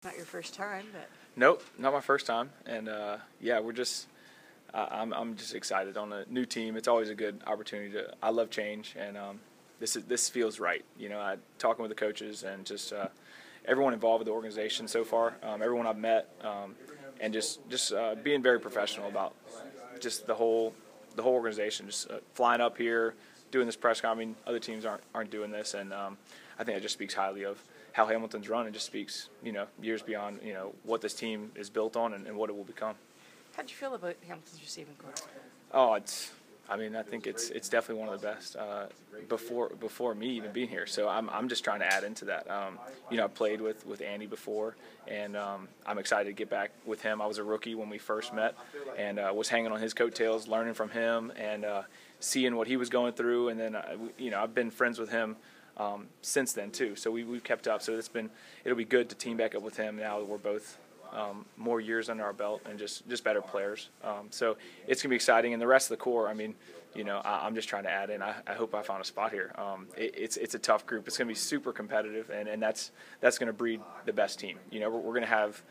Not your first time, but Nope, not my first time, and yeah, I'm just excited on a new team. It's always a good opportunity to. I love change, and this feels right. Talking with the coaches and just everyone involved with the organization so far, everyone I've met, and just being very professional about just the whole organization. Just flying up here, doing this press conference. I mean, other teams aren't doing this, and I think it just speaks highly of how Hamilton's run, and just speaks years beyond what this team is built on and what it will become. How do you feel about Hamilton's receiving corps? Oh, I think it's definitely one of the best before me even being here. So I'm just trying to add into that. I played with Andy before, and I'm excited to get back with him. I was a rookie when we first met, and was hanging on his coattails, learning from him, and seeing what he was going through. And then I've been friends with him since then too. So we've kept up. So it'll be good to team back up with him now that we're both more years under our belt and just better players. So it's going to be exciting. And the rest of the core, I'm just trying to add in. I hope I found a spot here. It's a tough group. It's going to be super competitive, and that's going to breed the best team. We're going to have,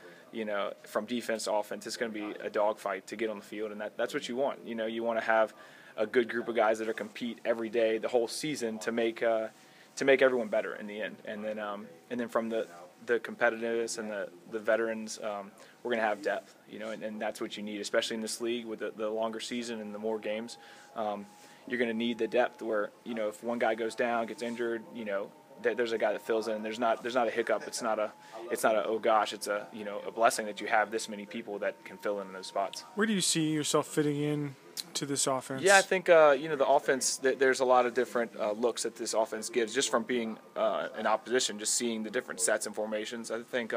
from defense to offense, it's going to be a dogfight to get on the field, and that's what you want. You want to have a good group of guys that are compete every day, the whole season, to make everyone better in the end. And then from the competitiveness and the veterans, we're going to have depth, and that's what you need, especially in this league with the longer season and the more games. You're going to need the depth where, if one guy goes down, gets injured, there's a guy that fills in. There's not a hiccup. It's not a oh gosh. It's a blessing that you have this many people that can fill in those spots. Where do you see yourself fitting in to this offense? Yeah, I think the offense. There's a lot of different looks that this offense gives just from being in opposition, just seeing the different sets and formations. I think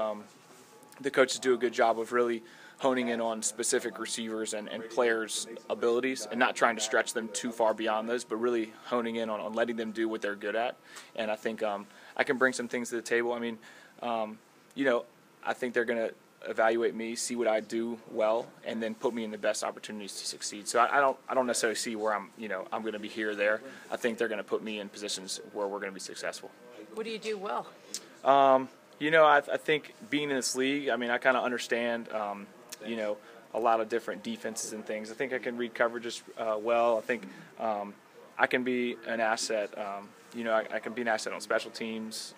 the coaches do a good job of really honing in on specific receivers and players' abilities, and not trying to stretch them too far beyond those, but really honing in on letting them do what they're good at. And I think I can bring some things to the table. I think they're going to evaluate me, see what I do well, and then put me in the best opportunities to succeed. So I don't necessarily see where I'm going to be here or there. I think they're going to put me in positions where we're going to be successful. What do you do well? I think being in this league, I kind of understand, a lot of different defenses and things. I think I can read coverages well. I think I can be an asset. I can be an asset on special teams,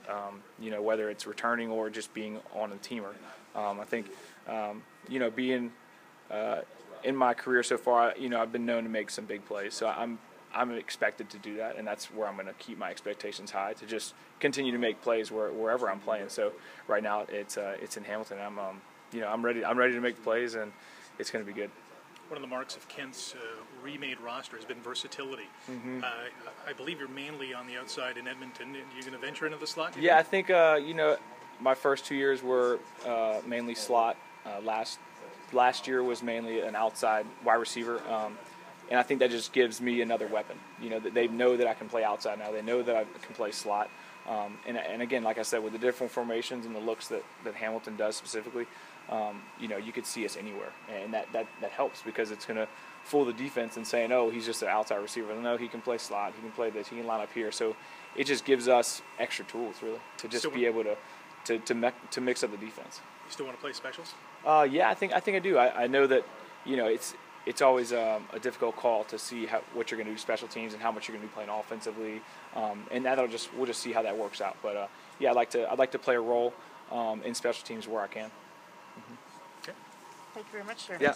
whether it's returning or just being on a teamer. I think, being in my career so far, I've been known to make some big plays. So I'm expected to do that, and that's where I'm going to keep my expectations high, to just continue to make plays wherever I'm playing. So right now it's in Hamilton. I'm ready to make plays, and it's going to be good. One of the marks of Kent's remade roster has been versatility. Mm-hmm. I believe you're mainly on the outside in Edmonton. Are you going to venture into the slot? Yeah, I think my first 2 years were mainly slot. Last year was mainly an outside wide receiver, and I think that just gives me another weapon. They know that I can play outside now. They know that I can play slot. And again, like I said, with the different formations and the looks that Hamilton does specifically, you could see us anywhere, and that helps, because it's going to fool the defense and saying, oh, he's just an outside receiver. No, he can play slot, he can play this, he can line up here. So it just gives us extra tools, really, to just be able to mix up the defense. You still want to play specials? Yeah, I think I do. I know that it's always a difficult call to see what you're going to do special teams and how much you're going to be playing offensively, and we'll just see how that works out. But yeah, I'd like to play a role in special teams where I can. Thank you very much, sir. Yeah.